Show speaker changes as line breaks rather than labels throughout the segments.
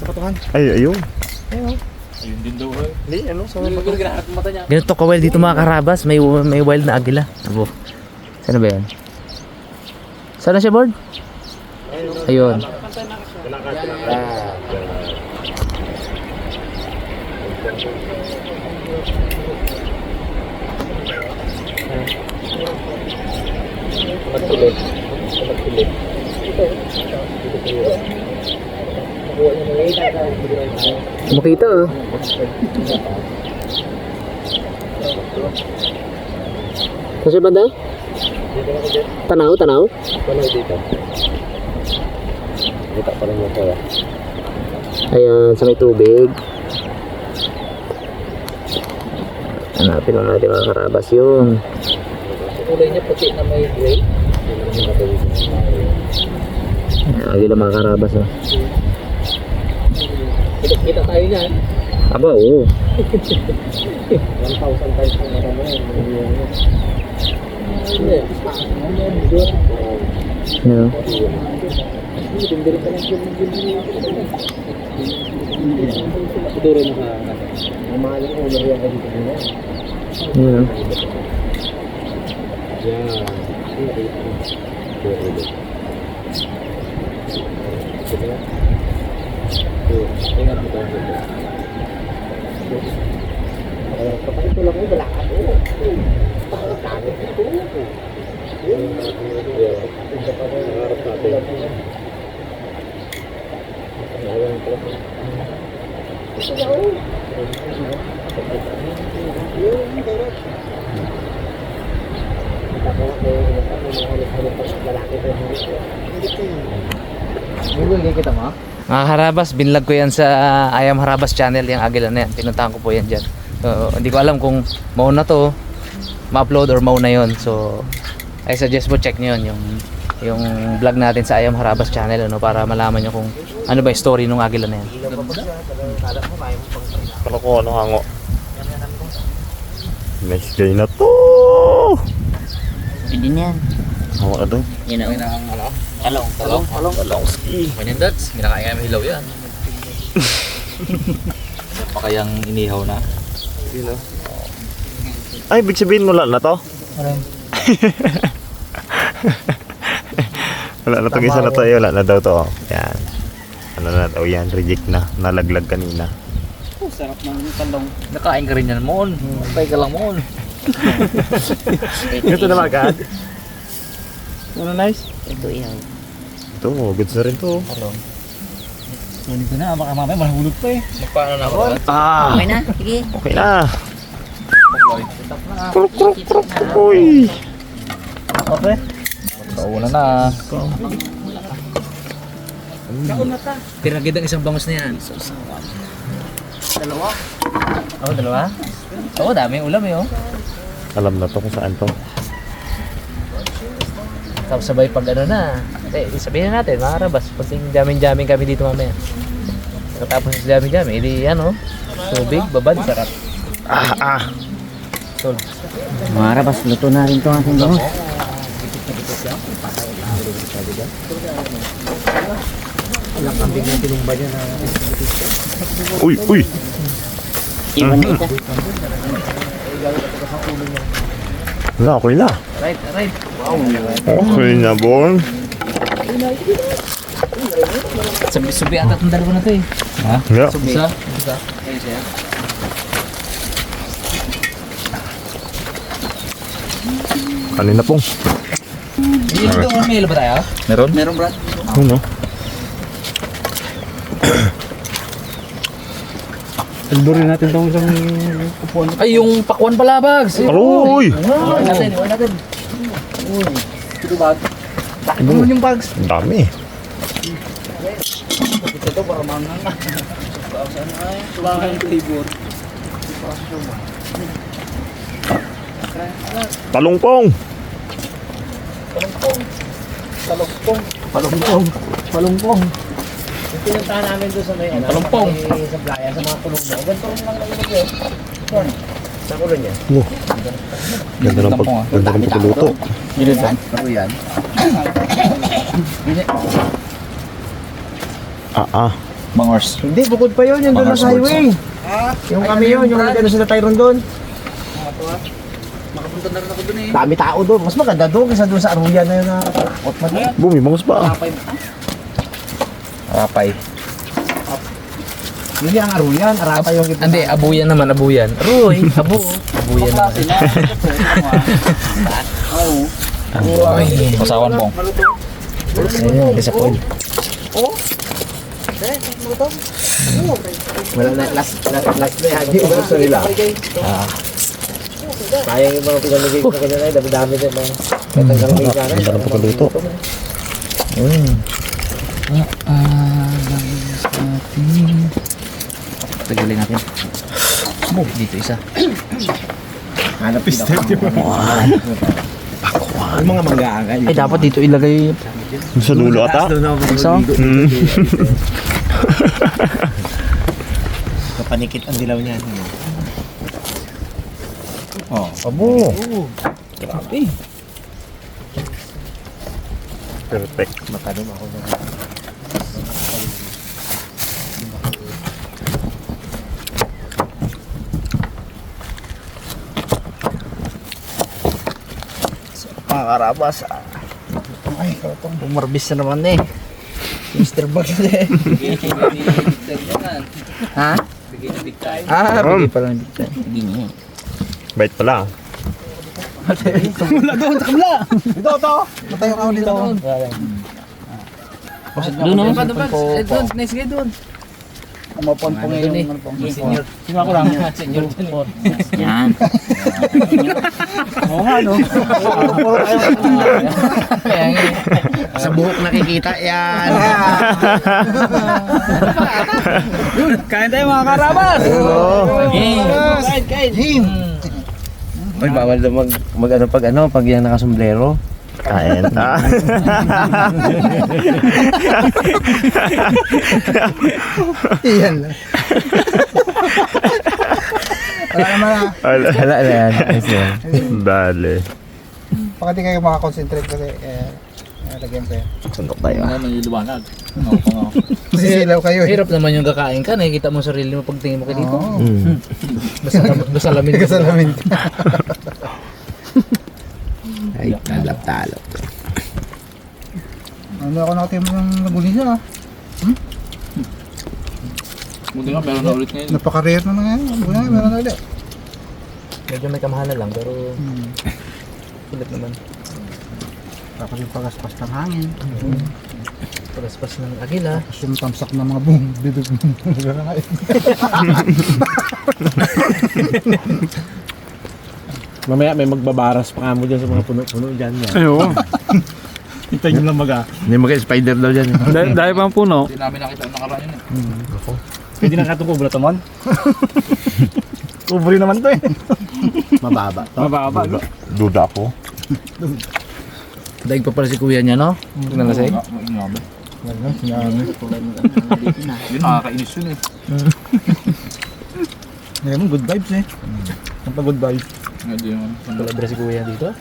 Sa patuhan.
Ay, ayun.
Ayun.
Ayun din daw eh.
Hindi, ano? Sa
Hindi magkakahanap ng mata niya.
Ganito ka-wild dito mga karabas. May wild na agila. Abo. Saan ba yan? Saan na siya, Board? Ayun.
Magtuloy. Magtuloy.
Makita oh. Kasi ba daw? Tanaw, tanaw?
Tanaw dito. Kita pa rin yung kaya.
Ayan, sa may tubig. Hanapin lang natin mga karabas yun.
Kulay niya puti na may gray.
Ayan, agila mga karabas oh.
Kita tayo niyan.
Aba, oo.
1,000 times ang marami yan.
Ayan oh.
Duro mo sa mamahalin ko na rin dito nila.
Ayan oh.
Yan. Ingat mo tayo. Kapag ito lang mo, balakad mo. Pagkakagit ito. Nangarap natin. Ayan po. Ito na o. Tapos hanap-hanap pa lalaki ko dito. Bibigay kita mo?
Mga harabas, binlog ko yan sa Ayam Harabas channel, yung agila na yan. Pinuntahan ko po yan dyan. So, hindi ko alam kung mauna to ma-upload or mauna yon. So, I suggest mo check nyo yun, yung vlog natin sa Ayam Harabas channel, ano, para malaman nyo kung ano ba yung story ng agila na yan.
Ano ko, ano hango? Nice guy na to!
Hindi na yan.
Hawa ka doon.
Yun
May nang talong.
Talong ski.
Manindats, minakain kami hilaw yan. Ano pa kayang inihaw na? Yun o.
Ay, ibig sabihin wala na to? Wala na itong isa na to. Wala na daw to. Oh. Yan. Ano na daw yan? Reject na. Nalaglag kanina.
Oh, sarap ng talong. Nakain ka rin yan, Mon. Patay ka lang, Mon.
Ito na agad. Ano nice?
Ito yan.
Ito, goods na rin to.
Talong. Kunin ko na, baka mamaya mahulog pa eh. Magpaano na ako?
Ah!
Okay na, sige.
Okay na. Kruk, kruk, kruk, kruk. Uy!
Okay. Kauna na.
Piragid ang isang bangus na yan.
Dalawa?
Oh, dalawa? Oo, dami ulam eh oh.
Alam na to kung saan to.
Tapos sabay pag ano na, sabihin na natin, mga karabas, pagting jamming-jamming kami dito mamaya. Tapos jamming-jamming, edi ano, tubig, babad, sarap.
Ah, ah!
Solve.
Mga karabas, luto na rin itong ating bangus.
Ilang kambing na tinumba niya na
Uy, uy!
Iwan na ito.
Wala, okay na.
Right, right.
Okay na, Bon.
Subi ata itong dalawa na to eh.
Ha?
Yeah.
Isa? Isa. Ayun siya.
Kanina pong.
Hindi doon may ilo ba tayo?
Meron? Meron, Brad.
Ano?
Alburin natin itong isang upuan.
Ay, yung pakwan pala, Bags.
Aroy!
Iwan natin, iwan natin.
Ito ba?
Bakit mo yung Bags?
Ang dami.
Ito para mangang na. Subangan yung flavor.
Talongpong!
Palungpong.
Yung pinuntahan namin doon sa may ano,
Palumpong.
sa playa, sa mga kulong niya. Ganito rin lang nalagay. Sa kulong niya.
Oh. Ganda ng pagluto.
Yun yan. Ako yan.
Ah, ah.
Bangors.
Hindi, bukod pa yun, yung doon sa highway. Yung kami yun, yung nagano sila Tyron doon.
Makapunta na rin ako dun eh.
Dami tao doon. Mas maganda doon kaysa doon sa Aruyan na yun na Otman.
Bumibangos pa.
Rapay.
Hindi ang Aruyan, Arapay yung kita.
Hindi, abuyan naman, abuyan. Roy, abo. Abuyan naman.
Pasawan mo.
Ayun, isa po.
Wala na, last na yan. Hindi gusto nila. Sayang yung mga pinamigay ko na ganyan ay dami-dami din mga katanggang may kanan.
Ganda ng pagkaluto.
Tagalin natin. Dito isa.
Hanap din ako. Yung mga manggaangay.
Ay, dapat dito ilagay.
Sa dulo ata.
Isa?
Kapanikit ang dilaw niyan.
Oh.
Abo.
Grabe.
Perfect.
Makanom ako na. Mga karabas. Ay, katong bumarbis na naman eh. Mr. Bugs eh. Ha? Ah, bigay pa lang bigay.
Hindi niya.
Bait pala.
Wala doon sa kabla. Dito to. Matayo ka dito.
Doon no?
Doon, nice guy doon.
Umapon po ngayon eh.
Senior.
Sino ako lang?
Senior dyan eh.
Yan.
Oo nga no. Sa buhok nakikita yan. Kain tayo mga karabas. Kain. Ay, bawal na pag yan nakasombrero.
Kain.
Iyan lang. Wala naman ah.
Wala na yan. Dali.
Baka di kayo makakonsentrate kasi lagyan ko yan.
Sundok tayo.
Niliwanag.
Sisilaw kayo eh.
Hirap naman yung kakain ka, nakikita mo sarili mo pagtingin mo ka dito.
Oo.
Basta lamin ka.
Kasalamin ka. Ay, talap-talap. Ano ako nakatim ng naguli niya ah.
Buti nga, meron na ulit ngayon.
Napaka-rare na ngayon. Meron na ulit.
Medyo may kamahalan lang, pero sulit naman.
Tapos yung pagaspas ng hangin.
Pagaspas ng agila.
Tapos yung tamsak ng mga boom. Bibig mo.
Mamaya may magbabaras pa nga mo dyan sa mga puno-puno dyan.
Ayun.
Hintayin nyo lang
Hindi mag-spider daw dyan.
Dahil pa ang puno,
Hindi namin nakita ang nakaraan yun eh.
pwede na katong kubra tamon. Kubri naman to eh.
Mababa.
Mababa. No?
Duda ako.
Daig pa pala si kuya niya, no? Tingnan kasi.
Yun, nakakainis yun eh.
Ngayon, good vibes eh. Ang pa good vibes.
Hindi naman.
Palabra si kuya dito.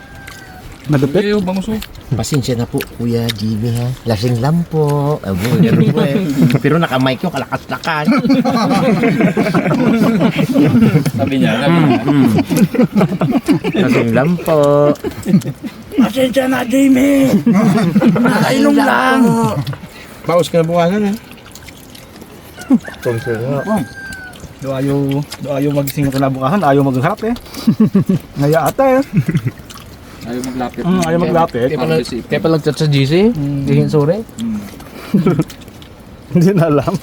Madupit.
Hindi yung banguso.
Pasensya na po, Kuya Jimmy ha. Lasing lang po. Abo, ganun po eh. Pero naka-mic yung kalakas-lakas.
Sabi niya.
Lasing lang po. Pasensya na, Jimmy. Nakainom lang.
Paus ka na bukasan eh.
Tonsil nga.
Do ayaw magising na kinabukasan, ayaw magharap eh. Ngaya ata eh.
Ayaw maglapit.
Ayaw maglapit.
Kaya pala nag-chat sa GC, hihin sorry.
Hindi na alam.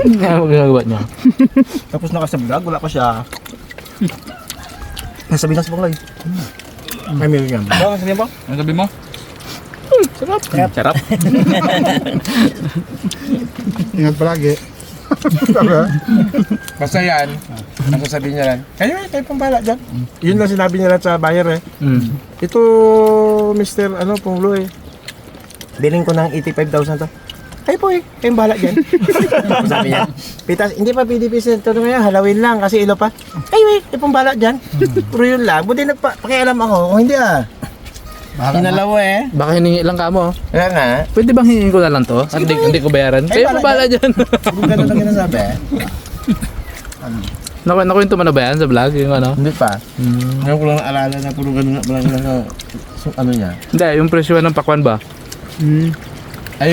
Kaya magagawa niya.
Tapos nakasablog, wala pa siya. Nasabi na sa baklay. Ay, meron yan. Ba, nasabi mo?
Ano sabi mo?
Sarap.
Ingat palagi.
Basta yan, ang sasabihin niya lang, kayo pang bala dyan. Yun lang sinabi niya lang sa buyer eh. Ito, Mr. Punglo eh. Biling ko ng 85,000 to. Ay po eh, kayong bahala dyan. Sabi niya. Pitas, hindi pa PDP Center ngayon, halawin lang kasi ilo pa. Ay wait, kayong bahala dyan. Puro yun lang. Buti nagpakialam ako, o hindi ah. Hinalaw eh.
Baka hiningi lang ka mo.
Kaya nga.
Pwede bang hingin ko na lang to? At hindi ko bayaran. Kayo pa bala dyan.
Kung gano'n lang ginasabi eh.
Nakwento mo na ba yan sa vlog? Yung ano?
Hindi pa. Ngayon ko lang naalala na puro gano'n lang ano niya.
Hindi, yung presyo ng pakwan ba?
Ay,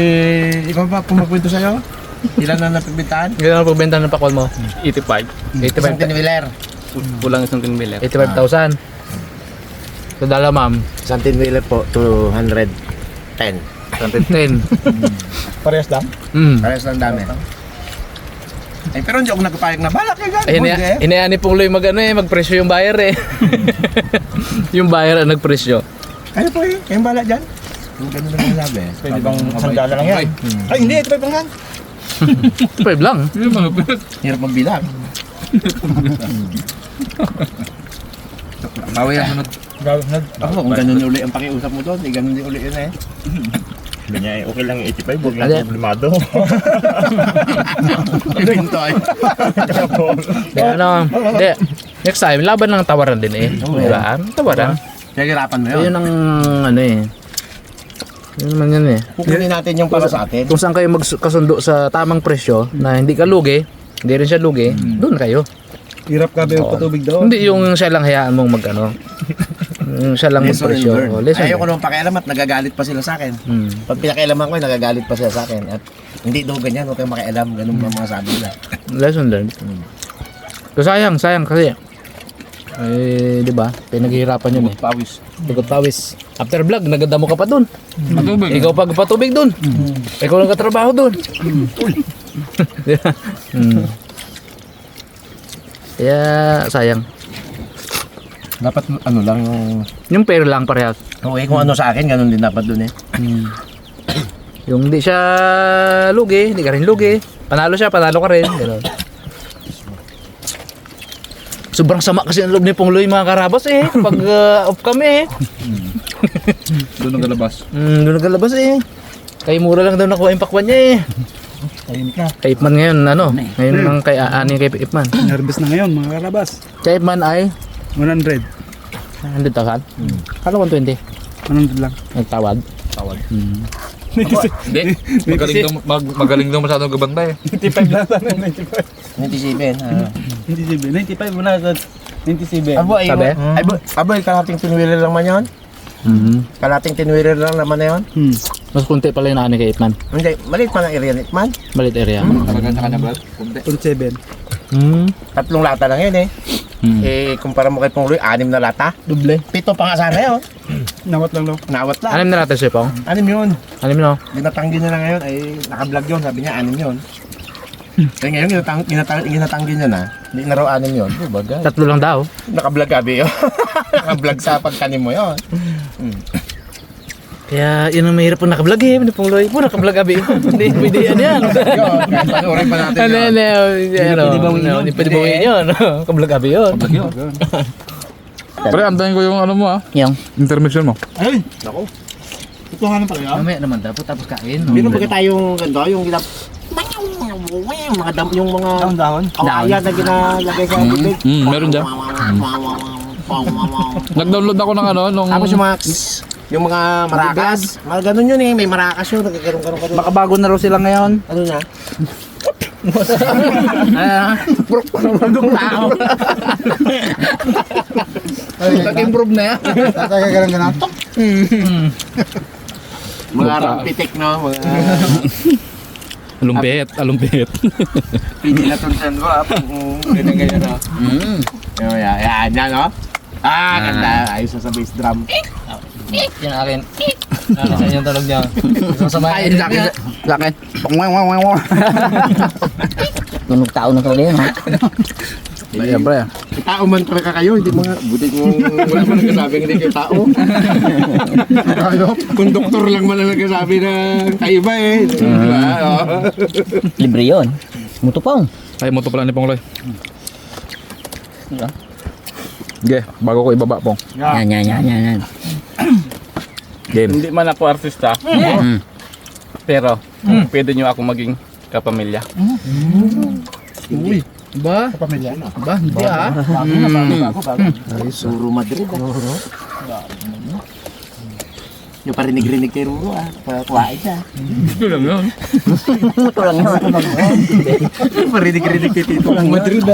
ikaw pa pumagkwento sa'yo? Ilan na napibintahan?
Ilan ang pagbenta ng pakwan mo?
85.
Isang
85,000.
tinwiler.
Kulang isang tinwiler.
85,000. So dala ma'am,
Isang tinwiler po, 210.
110.
Parehas lang.
Parehas lang dami. Ay, pero hindi ako nagpapayag na balak kay
Ay,
gano'n.
inaani pong Loy magpresyo yung buyer eh. Yung buyer ang nagpresyo.
Kayo po eh, kayong bala dyan. Kung gano'n lang sinasabi eh.
Pwede bang sandala lang yan? Ay, hindi. Ito pa lang.
5 lang.
Hirap magbilang.
Bawi ang sunod.
Ako, kung gano'n uli ang pakiusap mo doon, gano'n din uli yun eh.
Sabi niya, eh, okay lang yung 85, huwag lang
Ano?
problemado.
Pinto ay.
Ano, hindi. Next time, laban ng tawaran din eh. Diba? Tawaran.
Kaya hirapan mo yun.
Ayun ang ano eh. Yun naman yan eh.
Kukunin natin yung para sa atin.
Kung saan kayo magkasundo sa tamang presyo na hindi ka lugi, hindi rin siya lugi, doon kayo.
Hirap ka ba yung patubig doon?
Hindi yung siya lang hayaan mong mag-ano. Yung siya lang
Lesson
magpresyo.
learned.
Oh, lesson
Ayaw ko
learned.
nung pakialam at nagagalit pa sila sa akin.
Hmm.
Pag pinakailaman ko, nagagalit pa sila sa akin. At hindi daw ganyan, huwag kayong makialam. Ganun ba mga sabi nila.
Lesson learned. So sayang kasi di ba? Pinaghihirapan yun eh.
Pawis.
Tugot pawis. After vlog, nagdamo ka pa dun.
Matubig.
Ikaw pag patubig dun. Ikaw lang katrabaho dun. Di ba? Kaya sayang.
Dapat ano lang yung...
Yung pair lang parehas.
Okay, kung ano sa akin, ganun din dapat dun eh.
Yung hindi siya lugi, hindi ka rin lugi. Panalo siya, panalo ka rin. Ganun. Sobrang sama kasi ang loob ni Pongloy mga karabas eh. Pag off kami eh.
Doon nagalabas.
Doon nagalabas eh. Kay mura lang daw nakuha yung pakwan niya eh.
Tahimik na.
Kay Ipman ngayon, ano? Ngayon ang kay ani kay Ipman.
Nervous na ngayon, mga karabas.
Kay Ipman ay
100.
100,000. Kala ko 120.
100 lang.
Nagtawad.
Hindi. Magaling daw masyadong gabantay.
95 lang sana, 95.
97.
95 muna agad. 97.
Abo, ay,
Sabi?
abo, kalating tinwiler lang man yun. Kalating tinwiler lang naman na yun.
Mas kunti pala yung ani kay Ipman.
Hindi, maliit pa ng area man.
Balit area.
Talaga sa kanya, Brad. Kunti.
27.
Tatlong lata lang yun eh. Eh, kumpara mo kay Pongloy, 6 na lata.
Doble.
7 pa nga sana yun.
Nawat lang daw.
Nawat lang.
Anim na natin siya Pong.
6 yun.
Anim no?
Ginatanggi niya na ngayon, ay naka-vlog yun. Sabi niya, 6 yun. Kaya ngayon, ginatanggi niya na. Hindi na raw 6 yun. Oh, bagay.
Tatlo lang daw.
Naka-vlog gabi yun. Naka-vlog sa pagkanin mo yun.
Kaya yun ang mahirap po nakablog eh. Pongloy po nakablog abi. Hindi pwede yan yan.
Yun, kahit panuorin pa natin
Ano,
yun.
hindi pwede bawin yun. Kablog abi yun.
Pre, antayin ko yung ano mo
Yung.
intermission mo.
Ay! Nako. Ito nga pala yan.
Mamaya naman dapat tapos kain.
Bino ba tayong ganda, yung ginap... mga dam, yung mga
Dahon-dahon.
kawaya na ginalagay sa tubig.
Meron dyan. Nag-download ako ng ano, nung...
Tapos yung mga marakas, mga ganun yun eh, may marakas yun, nagkaroon.
Baka bago na raw sila ngayon.
Ano na?
Nag-improve na yan.
Tatay ka lang.
Mga rampitik no, mga
Alumpit.
pinilatunsan ko ganyan no. Yan no. Ganda. Ayos sa bass drum.
Yung akin. Ano sa inyong talog niya? Sasamahin
Ay, laki.
Laki. Tunog tao na talaga yun ha.
Ayan pre.
Tao man talaga kayo, hindi mga buti mo wala man nagsasabi hindi kayo tao. Konduktor lang man ang nagsasabi na kaiba eh. Diba?
Libre yun. Mutupong.
Ay, moto pala ni Pongloy. Okay, bago ko ibaba, Pong.
Yan.
Game.
Hindi man ako artista, pero pwede nyo ako maging kapamilya.
Ba?
Pamilya na.
Ba? Hindi ah.
Bago. Suro Madrid. Yung parinig-rinig kay Ruro Kuhain siya.
Ito lang yun.
Ito lang yun. Parinig-rinig kay Tito lang Madrid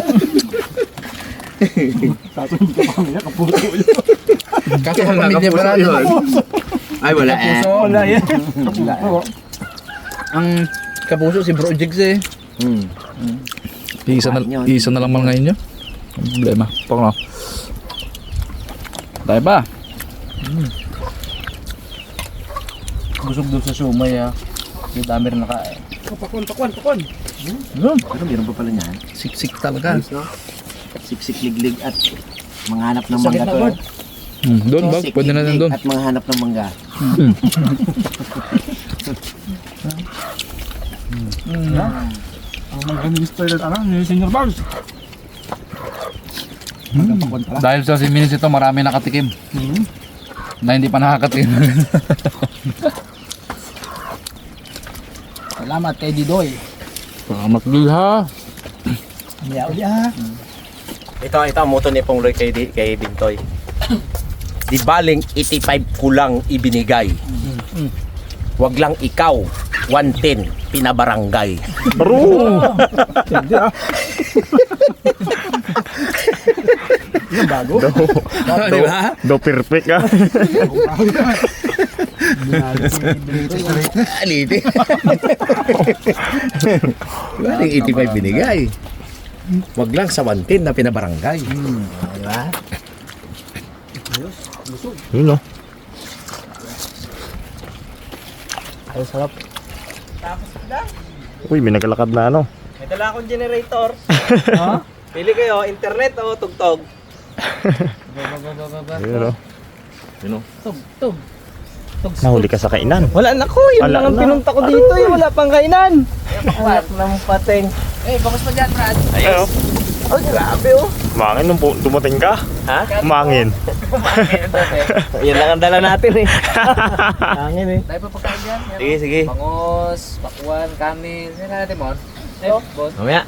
Kaso pamilya ba natin?
Ay wala
Wala yan.
Ang kapuso si Bro Jigs eh.
Isa na lang man ngayon nyo. Ang problema. Pang tayo ba?
Busog doon sa sumay ah. Yung dami rin nakain.
Pero meron pa pala niyan.
Siksik talaga.
Siksik liglig at manghanap ng mangga to.
Doon ba?
Siksik,
Pwede na
liglig
doon.
at manghanap ng mangga.
Ang mag-minister ni Senior Bars.
Dahil sa si Minis ito, marami nakatikim. Na hindi pa nakakatikim.
Salamat kay Didoy.
Salamat din ha.
Miyaw niya.
Ito ang moto ni Pongloy kay Bintoy. Di baling 85 kulang ibinigay. Wag lang ikaw 110 pinabarangay.
Di ba? Do perfect ah.
Aliti. Baling 85 binigay. Wag lang sa 110 na pinabarangay. Di ba?
Yun oh.
Ay, sarap.
Uy, may nakalakad na ano.
May dala akong generator. Pili kayo, internet o tugtog?
Yun oh.
Tug.
Nahuli ka sa kainan.
Wala na ko, yun
Wala
lang ang
na.
pinunta ko dito, wala pang kainan. Anak ng pateng.
Eh, bakas pa dyan, Brad.
Ayun.
Ay, grabe oh.
Mangin nung dumating ka.
Ha?
Mangin.
Yan lang ang dala natin eh. Hangin eh.
Dahil pa pagkain dyan. Yan,
Sige, sige.
Bangos, pakwan, kanin. Yan natin, Mon. Eh, boss.
Mamaya.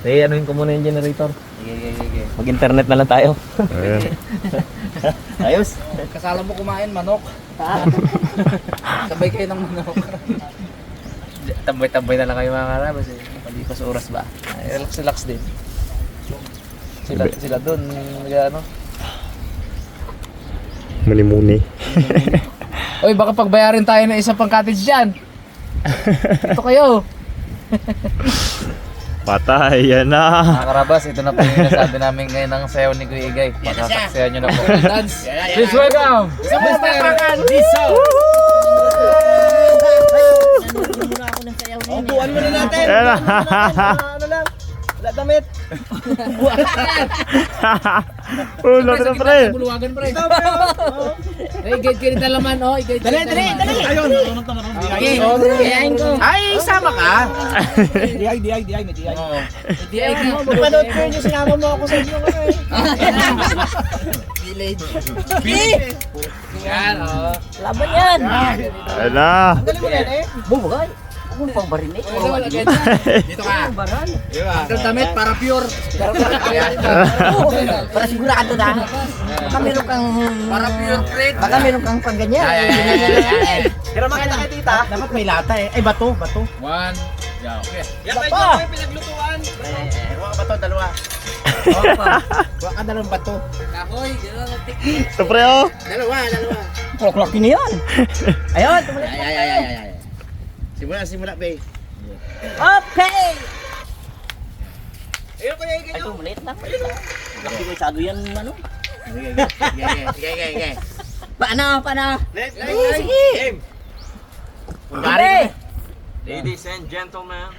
Sige, anuhin ko muna yung generator.
Sige.
Mag-internet na lang tayo.
Ayun.
Ayos.
Kasala mo kumain, manok. Sabay kayo ng manok. Tambay-tambay na lang kayo mga karabas eh. Palipas oras ba? Ay, relax din. Sila doon, ano.
Muni-muni.
Oy, baka pagbayarin tayo ng isa pang cottage dyan. Ito kayo.
Patay, yan na.
Mga karabas, ito na po yung nasabi namin ngayon ng sayaw ni Kuya Igay. Pasasayaw nyo na po. Dance! Please welcome! Mr. Diso!
Buwan mo na natin.
Yan na.
Ano lang. Wala damit.
Oh, laki na pre.
Buluwagan pre. Igay kayo rin dalaman, oh. Dali!
Ayun.
Kayain ko.
Ay, sama ka.
May DI.
Hindi ay ka.
Panood ko yun yung sinama mo ako sa inyo ngayon.
Yan, oh.
Laban yan.
Yan na.
Galing mo yan eh. Bumugay. Ako pang barinig.
Dito ka. Ang damit para pure.
Para sigurado na. Baka meron kang...
Para pure plate.
Baka meron kang pang ganyan.
Pero makita kay tita.
Dapat may lata eh. Ay, bato.
One. Yeah, okay.
Yan kayo dyan yung pinaglutuan.
Huwag ka bato, dalawa. Huwag ka dalawang bato.
Kahoy, gano'n ang tik.
Ito pre oh.
Dalawa.
Clock ini yan.
Ayun,
Ay. Simula, be.
okay!
Ayun kaya
Ay, tumulit lang. Laki ko sado yan, ano?
Sige.
Paano?
Sige.
Pare!
Ladies and gentlemen.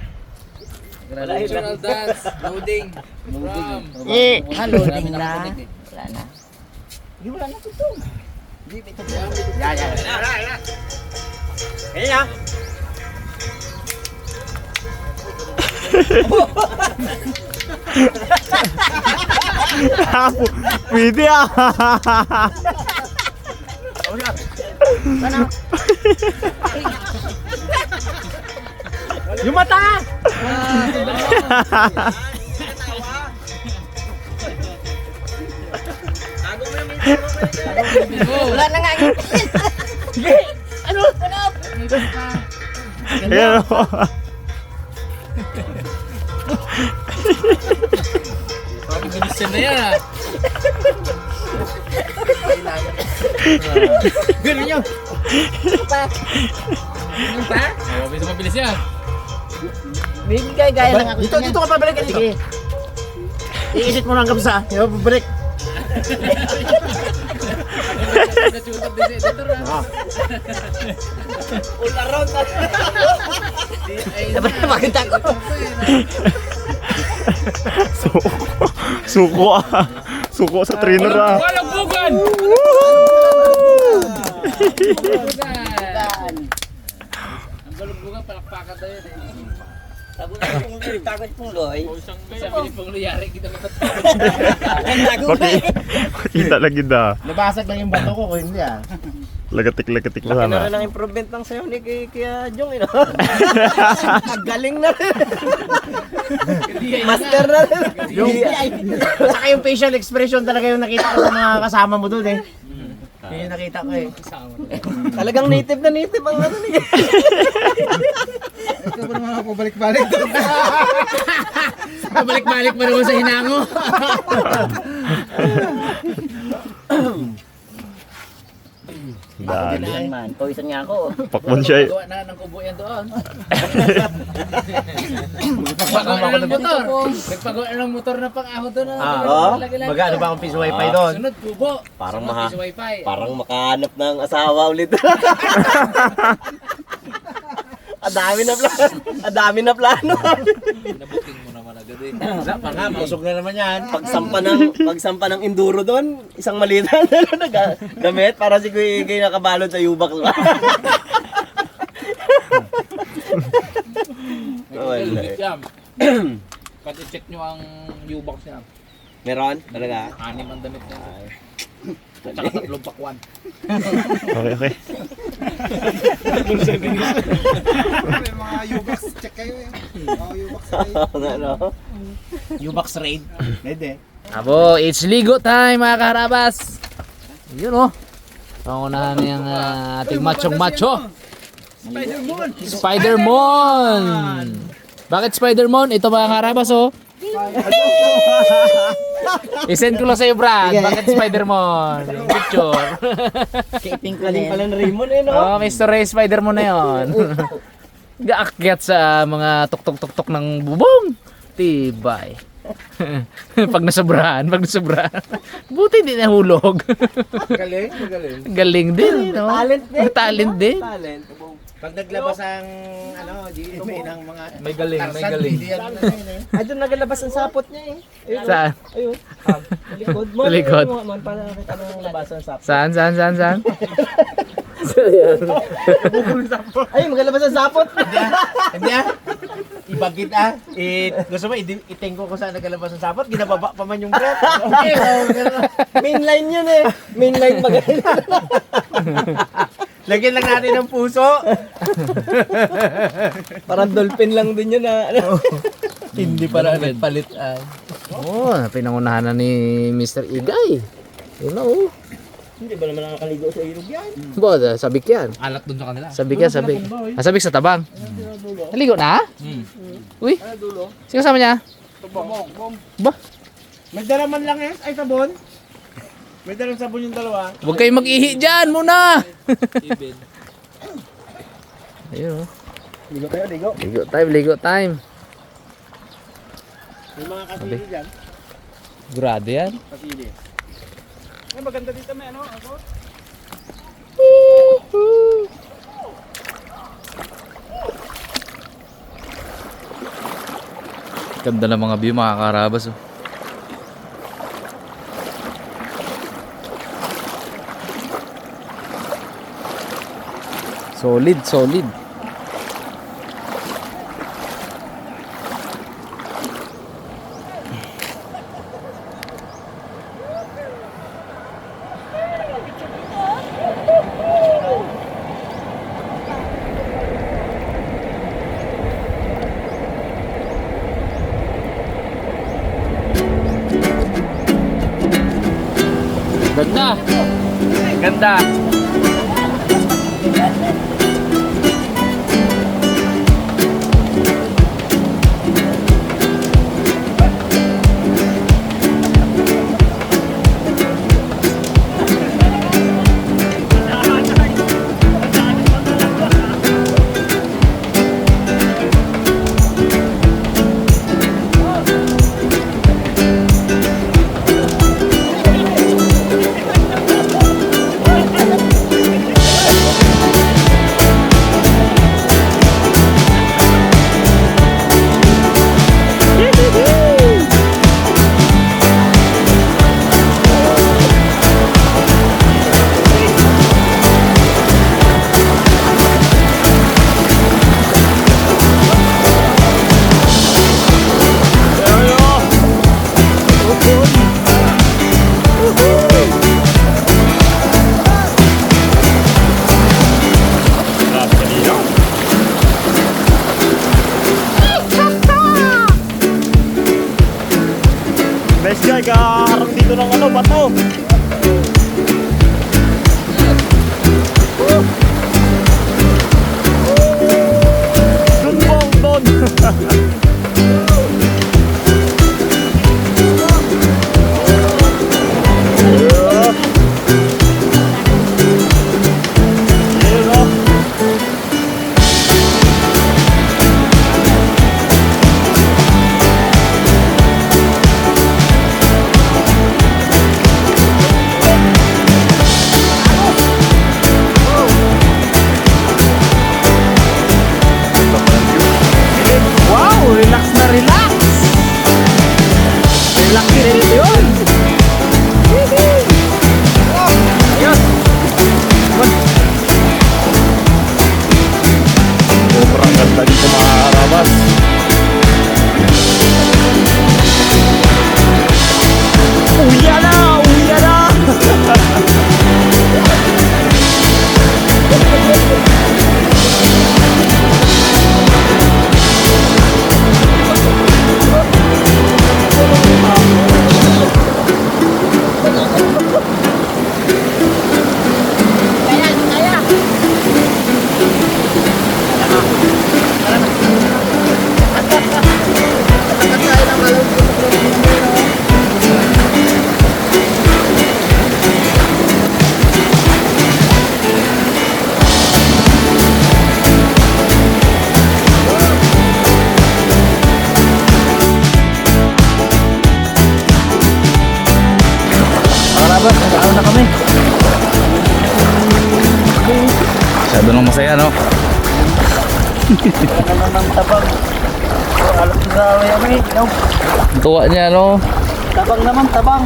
Traditional dance. Loading. From.
Loading na. Wala na. Hindi, wala na ito. Hindi, ito.
Kaya
Pwede ah.
yung mata!
Wala na nga.
Ayan o.
Bilisan na yan ah.
Ganun nyo.
Mabilis mabilis yan.
Bibigay gaya ng ako.
Dito ka pabalik ka dito. Sige. Iisit mo lang kapsa. Yung pabalik.
All around na. Dapat na makita ko.
Suko ah. Suko sa trainer ah.
Walang bugan! Ang balugbugan, palakpakan tayo eh.
Takot pong loy.
Sabi ni Pong Luyari, kita matatapos.
Makita lagi da.
Nabasag lang yung bato ko kung hindi ah.
Lagatik-lagatik mo
Ano
sana.
rin ang improvement ng sayo ni Kuya Jong, eh, no? Galing na rin. Master na rin.
Saka yung facial expression talaga yung nakita ko sa mga kasama mo doon eh. Yun yung nakita ko eh.
Talagang native na native ang ano ni.
Ikaw pa naman ako balik-balik doon.
Balik-balik pa naman sa hinango.
Dali.
Galing man. Pawisan nga ako.
Pakman siya eh.
Gawa na ng kubo yan doon. Nagpagawa na ng motor. Nagpagawa na ng motor na pang-ahon doon.
Magkano ba akong piso wifi doon?
Sunod, kubo.
Parang
Sunod,
maha-
piso wifi.
Parang makahanap ng asawa ulit. Ang dami na plano. Ang dami na plano.
Nabuking mo naman agad eh.
Wala pa nga, mausog na naman yan.
Pagsampa ng enduro doon, isang maliit na gamit para si Kuya Igay nakabalot sa U-Box. Wala.
Pati check nyo ang U-box niya.
Meron? Talaga?
6 ang damit niya. At saka 3 pakwan.
Okay, okay.
Ano?
U-Box raid. Pwede.
Abo, it's Ligo time mga kaharabas. Yun oh. Pangunahan niyang ating machong-macho. Spider-Mon! Bakit Spider-Mon? Ito mga kaharabas oh. I-send ko lang sa'yo Brad. Bakit Spider-Mon? Yung picture.
Kaiping ka din pala ng Raymond eh, no?
Oh, Mr. Ray Spider-Mon na yun. Gaakyat sa mga tuk-tuk-tuk-tuk ng bubong. Tibay. Pag nasobrahan. Buti hindi nahulog.
Galing.
Galing din. No?
Talent din.
Talent din.
Talent.
Pag naglabas ang GMA ng mga
May galing,
Tarzan, hindi yan na yun eh.
Ay, doon nagalabas ang sapot niya eh. Ayun,
Saan?
ayun. Sa likod mo.
Sa likod.
Man, para nakita mo yung labasan ng sapot.
Saan?
Ay, magalabas ang sapot.
Hindi ah. Ibagit ah. Gusto mo, itingko ko saan nagalabas ang sapot, ginababa pa man yung breath. Okay,
Mainline yun eh. Mainline magaling.
lagyan lang natin ng puso.
Parang dolphin lang din yun na. Ano?
Hindi para nagpalit. Oh, pinangunahan na ni Mr. Igay. You know.
Hindi ba naman nakakaligo sa ilog yan?
Boda, sabik yan.
Alat dun sa kanila.
Sabik yan, sabik. Sabik sa tabang. Naligo na? Uy, sino kasama niya? Ba?
May dalaman lang eh. Ay, sabon. May dalang sabon yung dalawa.
Huwag kayong mag-ihi dyan muna! Ayun oh.
Ligo tayo, ligo.
Ligo time.
May mga kasili dyan.
Grado yan.
Kasili. Ay, maganda dito may ano. Ako.
Ganda ng mga view mga karabas oh. Solid. Ganda.
Jai, kaharang dito ng ano, bato. Doon po, doon.
Wow, relax na relax. Relax din dito yun. Ayun.
Sobrang ganda dito mga karabas.
Uya na, uya na.
Karabas, nag-aaw na kami.
Masyado nang masaya, no?
Tuwa niya, no?
Tabang naman, tabang.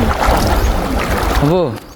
Abo.